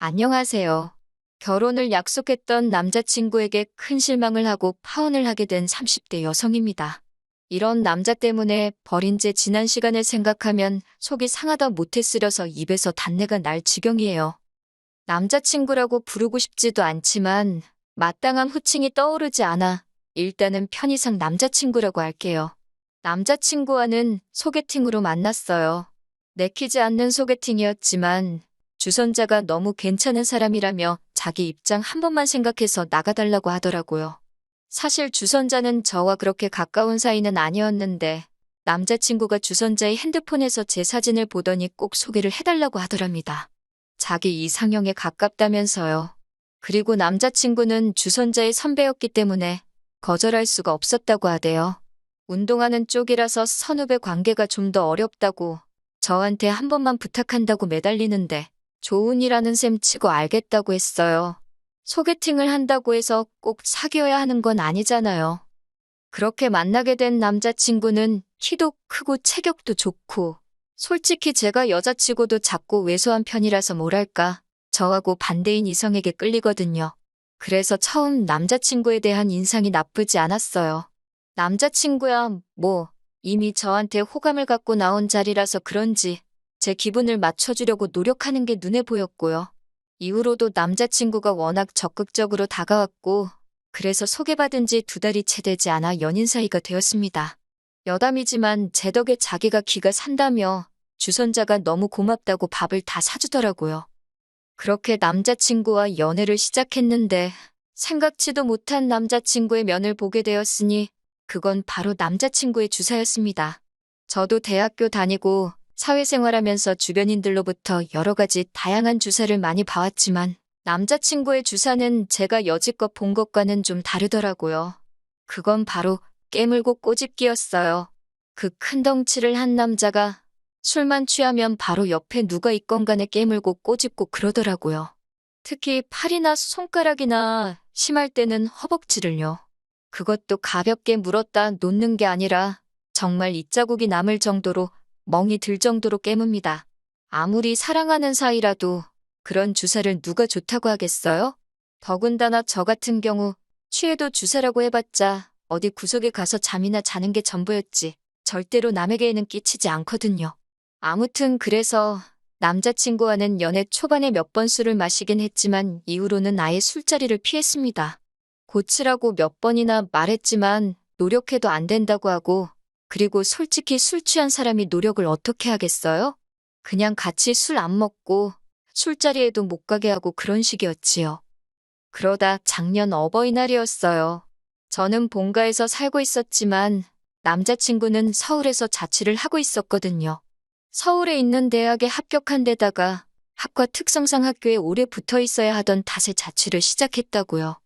안녕하세요. 결혼을 약속했던 남자친구에게 큰 실망을 하고 파혼을 하게 된 30대 여성입니다. 이런 남자 때문에 버린 제 지난 시간을 생각하면 속이 상하다 못해 쓰려서 입에서 단내가 날 지경이에요. 남자친구라고 부르고 싶지도 않지만 마땅한 호칭이 떠오르지 않아 일단은 편의상 남자친구라고 할게요. 남자친구와는 소개팅으로 만났어요. 내키지 않는 소개팅이었지만 주선자가 너무 괜찮은 사람이라며 자기 입장 한 번만 생각해서 나가달라고 하더라고요. 사실 주선자는 저와 그렇게 가까운 사이는 아니었는데 남자친구가 주선자의 핸드폰에서 제 사진을 보더니 꼭 소개를 해달라고 하더랍니다. 자기 이상형에 가깝다면서요. 그리고 남자친구는 주선자의 선배였기 때문에 거절할 수가 없었다고 하대요. 운동하는 쪽이라서 선후배 관계가 좀 더 어렵다고 저한테 한 번만 부탁한다고 매달리는데 좋은 일하는 셈 치고 알겠다고 했어요. 소개팅을 한다고 해서 꼭 사귀어야 하는 건 아니잖아요. 그렇게 만나게 된 남자친구는 키도 크고 체격도 좋고 솔직히 제가 여자치고도 작고 왜소한 편이라서 뭐랄까 저하고 반대인 이성에게 끌리거든요. 그래서 처음 남자친구에 대한 인상이 나쁘지 않았어요. 남자친구야 뭐 이미 저한테 호감을 갖고 나온 자리라서 그런지 제 기분을 맞춰주려고 노력하는 게 눈에 보였고요. 이후로도 남자친구가 워낙 적극적으로 다가왔고 그래서 소개받은 지 2달이 채 되지 않아 연인 사이가 되었습니다. 여담이지만 제 덕에 자기가 기가 산다며 주선자가 너무 고맙다고 밥을 다 사주더라고요. 그렇게 남자친구와 연애를 시작했는데 생각지도 못한 남자친구의 면을 보게 되었으니 그건 바로 남자친구의 주사였습니다. 저도 대학교 다니고 사회생활하면서 주변인들로부터 여러 가지 다양한 주사를 많이 봐왔지만 남자친구의 주사는 제가 여지껏 본 것과는 좀 다르더라고요. 그건 바로 깨물고 꼬집기였어요. 그 큰 덩치를 한 남자가 술만 취하면 바로 옆에 누가 있건 간에 깨물고 꼬집고 그러더라고요. 특히 팔이나 손가락이나 심할 때는 허벅지를요. 그것도 가볍게 물었다 놓는 게 아니라 정말 입자국이 남을 정도로 멍이 들 정도로 깨뭅니다. 아무리 사랑하는 사이라도 그런 주사를 누가 좋다고 하겠어요? 더군다나 저 같은 경우 취해도 주사라고 해봤자 어디 구석에 가서 잠이나 자는 게 전부였지 절대로 남에게는 끼치지 않거든요. 아무튼 그래서 남자친구와는 연애 초반에 몇 번 술을 마시긴 했지만 이후로는 아예 술자리를 피했습니다. 고치라고 몇 번이나 말했지만 노력해도 안 된다고 하고 그리고 솔직히 술 취한 사람이 노력을 어떻게 하겠어요? 그냥 같이 술 안 먹고 술자리에도 못 가게 하고 그런 식이었지요. 그러다 작년 어버이날이었어요. 저는 본가에서 살고 있었지만 남자친구는 서울에서 자취를 하고 있었거든요. 서울에 있는 대학에 합격한 데다가 학과 특성상 학교에 오래 붙어 있어야 하던 탓에 자취를 시작했다고요.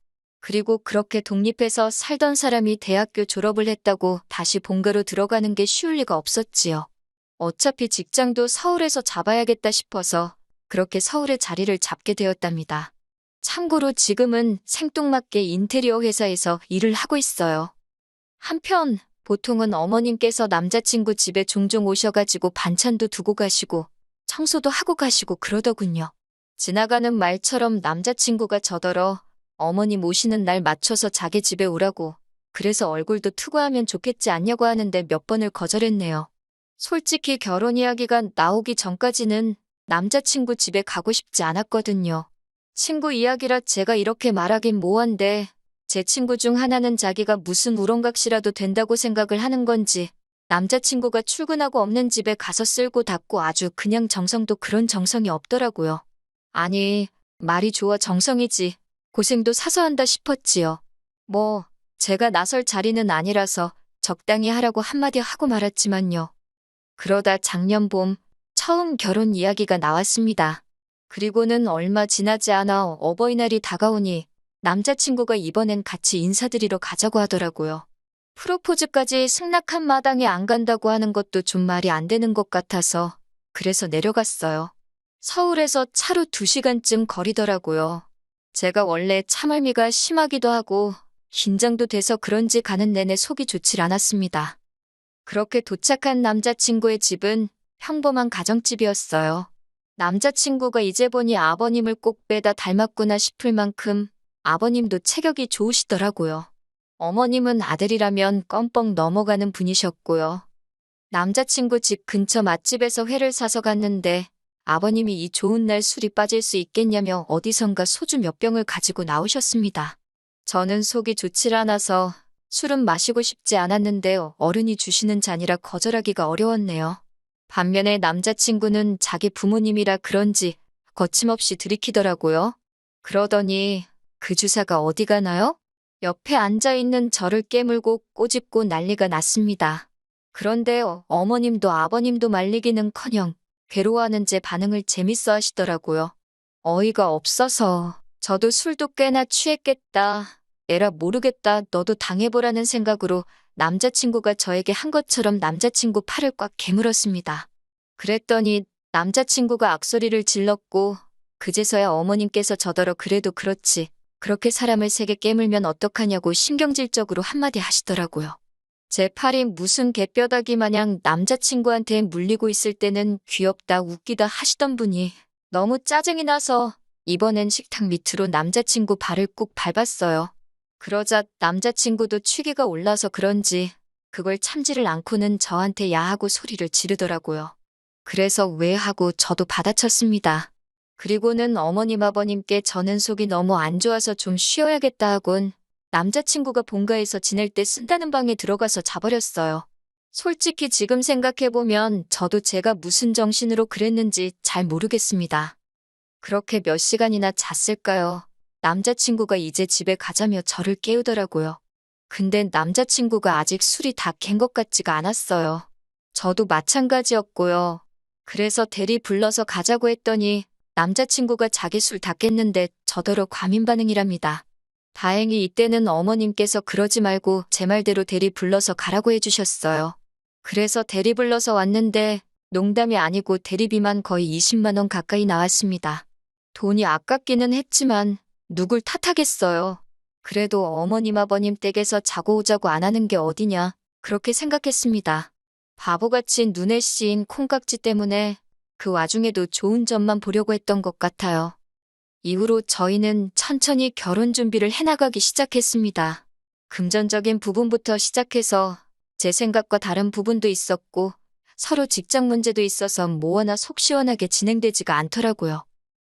그리고 그렇게 독립해서 살던 사람이 대학교 졸업을 했다고 다시 본가로 들어가는 게 쉬울 리가 없었지요. 어차피 직장도 서울에서 잡아야겠다 싶어서 그렇게 서울에 자리를 잡게 되었답니다. 참고로 지금은 생뚱맞게 인테리어 회사에서 일을 하고 있어요. 한편 보통은 어머님께서 남자친구 집에 종종 오셔가지고 반찬도 두고 가시고 청소도 하고 가시고 그러더군요. 지나가는 말처럼 남자친구가 저더러 어머님 오시는 날 맞춰서 자기 집에 오라고 그래서 얼굴도 투구하면 좋겠지 않냐고 하는데 몇 번을 거절했네요. 솔직히 결혼 이야기가 나오기 전까지는 남자친구 집에 가고 싶지 않았거든요. 친구 이야기라 제가 이렇게 말하긴 뭐한데 제 친구 중 하나는 자기가 무슨 우렁각시라도 된다고 생각을 하는 건지 남자친구가 출근하고 없는 집에 가서 쓸고 닦고 아주 그냥 정성도 그런 정성이 없더라고요. 아니, 말이 좋아 정성이지. 고생도 사서 한다 싶었지요. 뭐, 제가 나설 자리는 아니라서 적당히 하라고 한마디 하고 말았지만요. 그러다 작년 봄 처음 결혼 이야기가 나왔습니다. 그리고는 얼마 지나지 않아 어버이날이 다가오니 남자친구가 이번엔 같이 인사드리러 가자고 하더라고요. 프로포즈까지 승낙한 마당에 안 간다고 하는 것도 좀 말이 안 되는 것 같아서 그래서 내려갔어요. 서울에서 차로 2시간쯤 거리더라고요. 제가 원래 참을미가 심하기도 하고 긴장도 돼서 그런지 가는 내내 속이 좋질 않았습니다. 그렇게 도착한 남자친구의 집은 평범한 가정집이었어요. 남자친구가 이제 보니 아버님을 꼭 빼다 닮았구나 싶을 만큼 아버님도 체격이 좋으시더라고요. 어머님은 아들이라면 껌뻑 넘어가는 분이셨고요. 남자친구 집 근처 맛집에서 회를 사서 갔는데 아버님이 이 좋은 날 술이 빠질 수 있겠냐며 어디선가 소주 몇 병을 가지고 나오셨습니다. 저는 속이 좋질 않아서 술은 마시고 싶지 않았는데 어른이 주시는 잔이라 거절하기가 어려웠네요. 반면에 남자친구는 자기 부모님이라 그런지 거침없이 들이키더라고요. 그러더니 그 주사가 어디 가나요? 옆에 앉아있는 저를 깨물고 꼬집고 난리가 났습니다. 그런데 어머님도 아버님도 말리기는커녕 괴로워하는 제 반응을 재밌어 하시더라고요. 어이가 없어서 저도 술도 꽤나 취했겠다. 에라 모르겠다. 너도 당해보라는 생각으로 남자친구가 저에게 한 것처럼 남자친구 팔을 꽉 깨물었습니다. 그랬더니 남자친구가 악소리를 질렀고 그제서야 어머님께서 저더러 그래도 그렇지. 그렇게 사람을 세게 깨물면 어떡하냐고 신경질적으로 한마디 하시더라고요. 제 팔이 무슨 개뼈다귀 마냥 남자친구한테 물리고 있을 때는 귀엽다 웃기다 하시던 분이 너무 짜증이 나서 이번엔 식탁 밑으로 남자친구 발을 꾹 밟았어요. 그러자 남자친구도 취기가 올라서 그런지 그걸 참지를 않고는 저한테 야하고 소리를 지르더라고요. 그래서 왜 하고 저도 받아쳤습니다. 그리고는 어머님 아버님께 저는 속이 너무 안 좋아서 좀 쉬어야겠다 하곤 남자친구가 본가에서 지낼 때 쓴다는 방에 들어가서 자버렸어요. 솔직히 지금 생각해보면 저도 제가 무슨 정신으로 그랬는지 잘 모르겠습니다. 그렇게 몇 시간이나 잤을까요? 남자친구가 이제 집에 가자며 저를 깨우더라고요. 근데 남자친구가 아직 술이 다 깬 것 같지가 않았어요. 저도 마찬가지였고요. 그래서 대리 불러서 가자고 했더니 남자친구가 자기 술 다 깼는데 저더러 과민 반응이랍니다. 다행히 이때는 어머님께서 그러지 말고 제 말대로 대리 불러서 가라고 해주셨어요. 그래서 대리 불러서 왔는데 농담이 아니고 대리비만 거의 20만 원 가까이 나왔습니다. 돈이 아깝기는 했지만 누굴 탓하겠어요. 그래도 어머님 아버님 댁에서 자고 오자고 안 하는 게 어디냐 그렇게 생각했습니다. 바보같이 눈에 씌인 콩깍지 때문에 그 와중에도 좋은 점만 보려고 했던 것 같아요. 이후로 저희는 천천히 결혼 준비를 해나가기 시작했습니다. 금전적인 부분부터 시작해서 제 생각과 다른 부분도 있었고 서로 직장 문제도 있어서 뭐 하나 속 시원하게 진행되지가 않더라고요.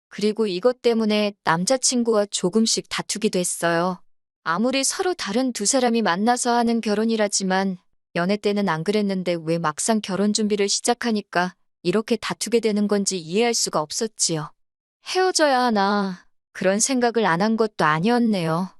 그리고 이것 때문에 남자친구와 조금씩 다투기도 했어요. 아무리 서로 다른 두 사람이 만나서 하는 결혼이라지만 연애 때는 안 그랬는데 왜 막상 결혼 준비를 시작하니까 이렇게 다투게 되는 건지 이해할 수가 없었지요. 헤어져야 하나 그런 생각을 안 한 것도 아니었네요.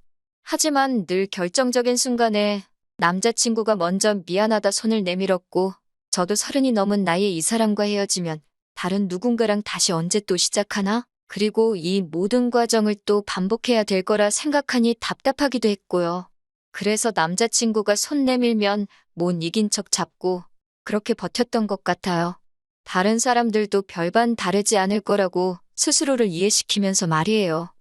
하지만 늘 결정적인 순간에 남자친구가 먼저 미안하다 손을 내밀었고 저도 30이 넘은 나이에 이 사람과 헤어지면 다른 누군가랑 다시 언제 또 시작하나? 그리고 이 모든 과정을 또 반복해야 될 거라 생각하니 답답하기도 했고요. 그래서 남자친구가 손 내밀면 못 이긴 척 잡고 그렇게 버텼던 것 같아요. 다른 사람들도 별반 다르지 않을 거라고 스스로를 이해시키면서 말이에요.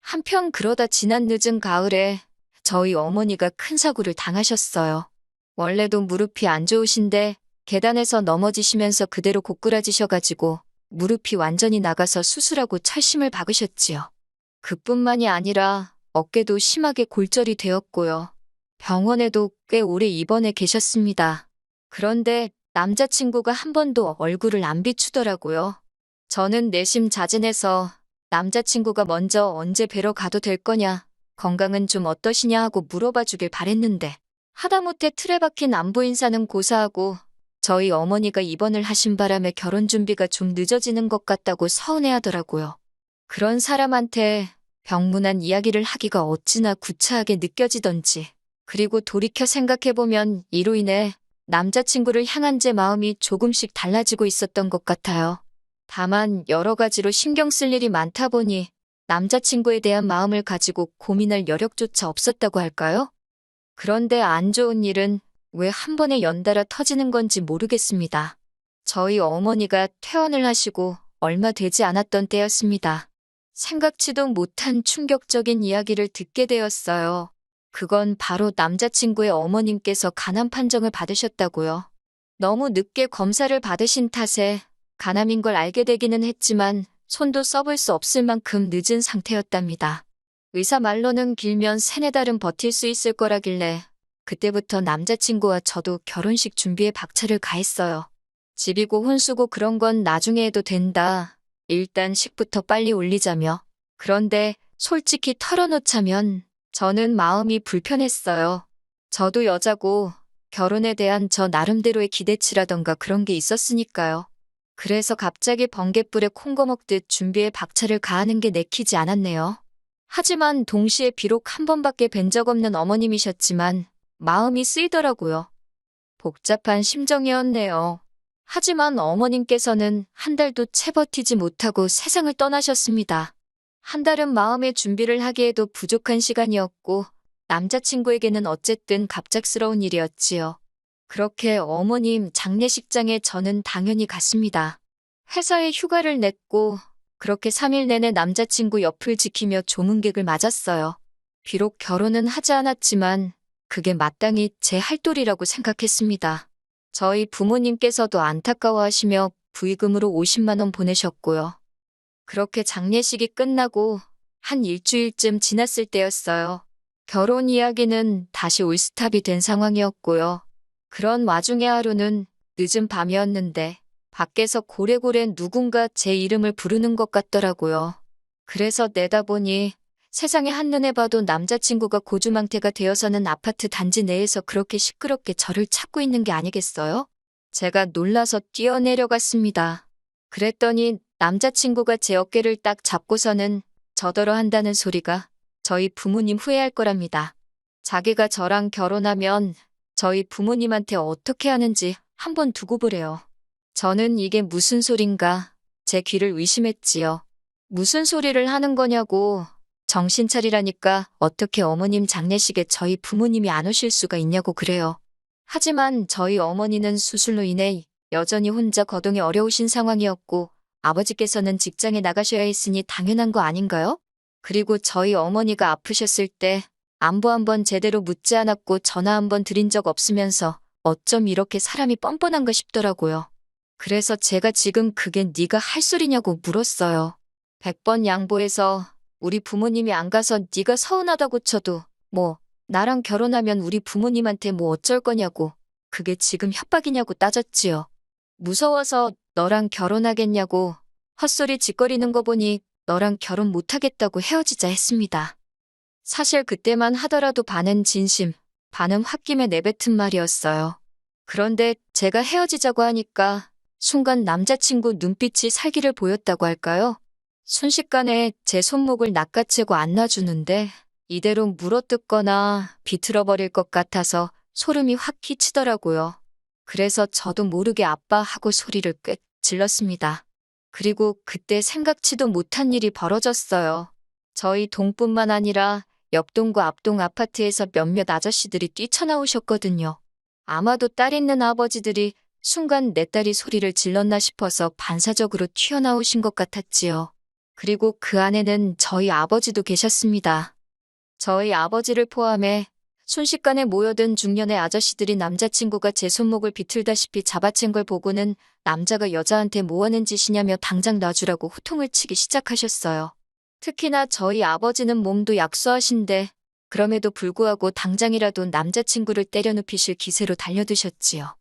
한편 그러다 지난 늦은 가을에 저희 어머니가 큰 사고를 당하셨어요. 원래도 무릎이 안 좋으신데 계단에서 넘어지시면서 그대로 고꾸라지셔가지고 무릎이 완전히 나가서 수술하고 철심을 박으셨지요. 그뿐만이 아니라 어깨도 심하게 골절이 되었고요. 병원에도 꽤 오래 입원해 계셨습니다. 그런데 남자친구가 한 번도 얼굴을 안 비추더라고요. 저는 내심 자진해서 남자친구가 먼저 언제 뵈러 가도 될 거냐, 건강은 좀 어떠시냐 하고 물어봐 주길 바랬는데 하다못해 틀에 박힌 안부 인사는 고사하고 저희 어머니가 입원을 하신 바람에 결혼 준비가 좀 늦어지는 것 같다고 서운해하더라고요. 그런 사람한테 병문안 이야기를 하기가 어찌나 구차하게 느껴지던지. 그리고 돌이켜 생각해보면 이로 인해 남자친구를 향한 제 마음이 조금씩 달라지고 있었던 것 같아요. 다만 여러 가지로 신경 쓸 일이 많다 보니 남자친구에 대한 마음을 가지고 고민할 여력조차 없었다고 할까요? 그런데 안 좋은 일은 왜 한 번에 연달아 터지는 건지 모르겠습니다. 저희 어머니가 퇴원을 하시고 얼마 되지 않았던 때였습니다. 생각지도 못한 충격적인 이야기를 듣게 되었어요. 그건 바로 남자친구의 어머님께서 간암 판정을 받으셨다고요. 너무 늦게 검사를 받으신 탓에 간암인 걸 알게 되기는 했지만 손도 써볼 수 없을 만큼 늦은 상태였답니다. 의사 말로는 길면 3-4달은 버틸 수 있을 거라길래 그때부터 남자친구와 저도 결혼식 준비에 박차를 가했어요. 집이고 혼수고 그런 건 나중에 해도 된다. 일단 식부터 빨리 올리자며. 그런데 솔직히 털어놓자면 저는 마음이 불편했어요. 저도 여자고 결혼에 대한 저 나름대로의 기대치라던가 그런 게 있었으니까요. 그래서 갑자기 번갯불에 콩거 먹듯 준비에 박차를 가하는 게 내키지 않았네요. 하지만 동시에 비록 한 번밖에 뵌 적 없는 어머님이셨지만 마음이 쓰이더라고요. 복잡한 심정이었네요. 하지만 어머님께서는 한 달도 채 버티지 못하고 세상을 떠나셨습니다. 한 달은 마음의 준비를 하기에도 부족한 시간이었고 남자친구에게는 어쨌든 갑작스러운 일이었지요. 그렇게 어머님 장례식장에 저는 당연히 갔습니다. 회사에 휴가를 냈고 그렇게 3일 내내 남자친구 옆을 지키며 조문객을 맞았어요. 비록 결혼은 하지 않았지만 그게 마땅히 제 할 도리라고 생각했습니다. 저희 부모님께서도 안타까워하시며 부의금으로 50만 원 보내셨고요. 그렇게 장례식이 끝나고 한 일주일쯤 지났을 때였어요. 결혼 이야기는 다시 올스탑이 된 상황이었고요. 그런 와중에 하루는 늦은 밤이었는데 밖에서 고래고래 누군가 제 이름을 부르는 것 같더라고요. 그래서 내다보니 세상에 한눈에 봐도 남자친구가 고주망태가 되어서는 아파트 단지 내에서 그렇게 시끄럽게 저를 찾고 있는 게 아니겠어요? 제가 놀라서 뛰어내려갔습니다. 그랬더니 남자친구가 제 어깨를 딱 잡고서는 저더러 한다는 소리가 저희 부모님 후회할 거랍니다. 자기가 저랑 결혼하면 저희 부모님한테 어떻게 하는지 한번 두고 보래요. 저는 이게 무슨 소린가 제 귀를 의심했지요. 무슨 소리를 하는 거냐고 정신 차리라니까 어떻게 어머님 장례식에 저희 부모님이 안 오실 수가 있냐고 그래요. 하지만 저희 어머니는 수술로 인해 여전히 혼자 거동이 어려우신 상황이었고 아버지께서는 직장에 나가셔야 했으니 당연한 거 아닌가요? 그리고 저희 어머니가 아프셨을 때 안부 한번 제대로 묻지 않았고 전화 한번 드린 적 없으면서 어쩜 이렇게 사람이 뻔뻔한가 싶더라고요. 그래서 제가 지금 그게 네가 할 소리냐고 물었어요. 100번 양보해서 우리 부모님이 안 가서 네가 서운하다고 쳐도 뭐 나랑 결혼하면 우리 부모님한테 뭐 어쩔 거냐고 그게 지금 협박이냐고 따졌지요. 무서워서 너랑 결혼하겠냐고 헛소리 짓거리는 거 보니 너랑 결혼 못하겠다고 헤어지자 했습니다. 사실 그때만 하더라도 반은 진심, 반은 홧김에 내뱉은 말이었어요. 그런데 제가 헤어지자고 하니까 순간 남자친구 눈빛이 살기를 보였다고 할까요? 순식간에 제 손목을 낚아채고 안 놔주는데 이대로 물어뜯거나 비틀어버릴 것 같아서 소름이 확 끼치더라고요. 그래서 저도 모르게 아빠 하고 소리를 꽤 질렀습니다. 그리고 그때 생각지도 못한 일이 벌어졌어요. 저희 동뿐만 아니라 옆동과 앞동 아파트에서 몇몇 아저씨들이 뛰쳐나오셨거든요. 아마도 딸 있는 아버지들이 순간 내 딸이 소리를 질렀나 싶어서 반사적으로 튀어나오신 것 같았지요. 그리고 그 안에는 저희 아버지도 계셨습니다. 저희 아버지를 포함해 순식간에 모여든 중년의 아저씨들이 남자친구가 제 손목을 비틀다시피 잡아챈 걸 보고는 남자가 여자한테 뭐 하는 짓이냐며 당장 놔주라고 호통을 치기 시작하셨어요. 특히나 저희 아버지는 몸도 약소하신데 그럼에도 불구하고 당장이라도 남자친구를 때려눕히실 기세로 달려드셨지요.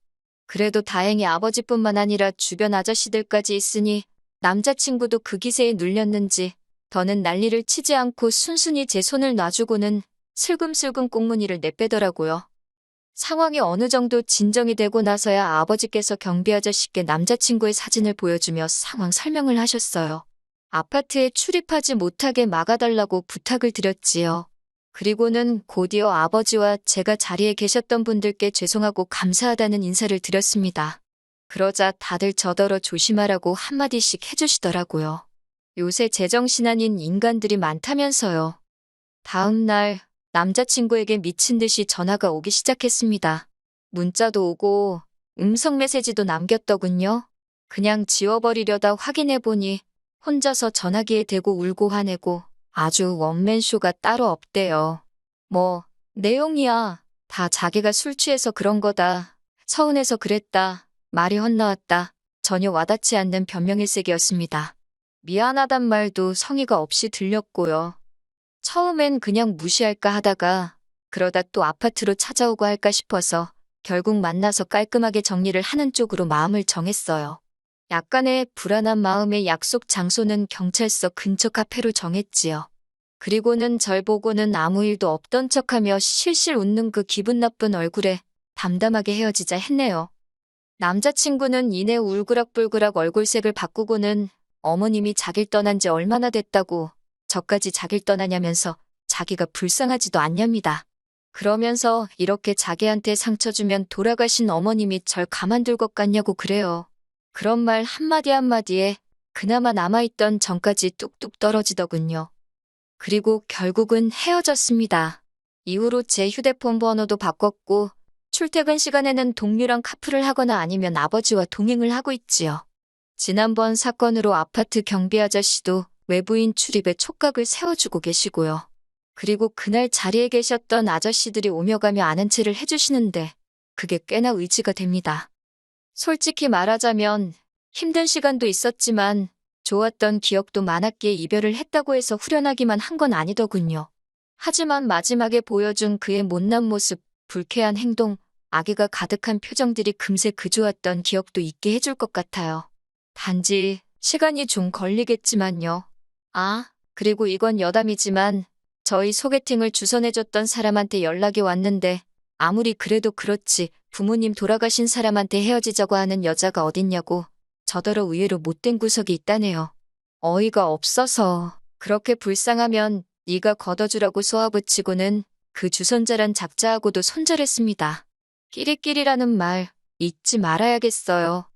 그래도 다행히 아버지뿐만 아니라 주변 아저씨들까지 있으니 남자친구도 그 기세에 눌렸는지 더는 난리를 치지 않고 순순히 제 손을 놔주고는 슬금슬금 꽁무니를 내빼더라고요. 상황이 어느 정도 진정이 되고 나서야 아버지께서 경비 아저씨께 남자친구의 사진을 보여주며 상황 설명을 하셨어요. 아파트에 출입하지 못하게 막아달라고 부탁을 드렸지요. 그리고는 곧이어 아버지와 제가 자리에 계셨던 분들께 죄송하고 감사하다는 인사를 드렸습니다. 그러자 다들 저더러 조심하라고 한마디씩 해주시더라고요. 요새 제정신 아닌 인간들이 많다면서요. 다음 날 남자친구에게 미친 듯이 전화가 오기 시작했습니다. 문자도 오고 음성 메시지도 남겼더군요. 그냥 지워버리려다 확인해보니 혼자서 전화기에 대고 울고 화내고 아주 원맨쇼가 따로 없대요. 뭐 내용이야 다 자기가 술 취해서 그런 거다. 서운해서 그랬다. 말이 헛나왔다. 전혀 와닿지 않는 변명일색이었습니다. 미안하단 말도 성의가 없이 들렸고요. 처음엔 그냥 무시할까 하다가 그러다 또 아파트로 찾아오고 할까 싶어서 결국 만나서 깔끔하게 정리를 하는 쪽으로 마음을 정했어요. 약간의 불안한 마음에 약속 장소는 경찰서 근처 카페로 정했지요. 그리고는 절 보고는 아무 일도 없던 척하며 실실 웃는 그 기분 나쁜 얼굴에 담담하게 헤어지자 했네요. 남자친구는 이내 울그락불그락 얼굴색을 바꾸고는 어머님이 자길 떠난 지 얼마나 됐다고 저까지 자길 떠나냐면서 자기가 불쌍하지도 않냐입니다. 그러면서 이렇게 자기한테 상처 주면 돌아가신 어머님이 절 가만둘 것 같냐고 그래요. 그런 말 한마디 한마디에 그나마 남아있던 정까지 뚝뚝 떨어지더군요. 그리고 결국은 헤어졌습니다. 이후로 제 휴대폰 번호도 바꿨고 출퇴근 시간에는 동료랑 카풀을 하거나 아니면 아버지와 동행을 하고 있지요. 지난번 사건으로 아파트 경비 아저씨도 외부인 출입에 촉각을 세워주고 계시고요. 그리고 그날 자리에 계셨던 아저씨들이 오며 가며 아는 체를 해주시는데 그게 꽤나 의지가 됩니다. 솔직히 말하자면 힘든 시간도 있었지만 좋았던 기억도 많았기에 이별을 했다고 해서 후련하기만 한 건 아니더군요. 하지만 마지막에 보여준 그의 못난 모습, 불쾌한 행동, 악의가 가득한 표정들이 금세 그 좋았던 기억도 잊게 해줄 것 같아요. 단지 시간이 좀 걸리겠지만요. 아, 그리고 이건 여담이지만 저희 소개팅을 주선해줬던 사람한테 연락이 왔는데 아무리 그래도 그렇지 부모님 돌아가신 사람한테 헤어지자고 하는 여자가 어딨냐고 저더러 의외로 못된 구석이 있다네요. 어이가 없어서 그렇게 불쌍하면 네가 걷어주라고 쏘아붙이고는 그 주선자란 작자하고도 손절했습니다. 끼리끼리라는 말 잊지 말아야겠어요.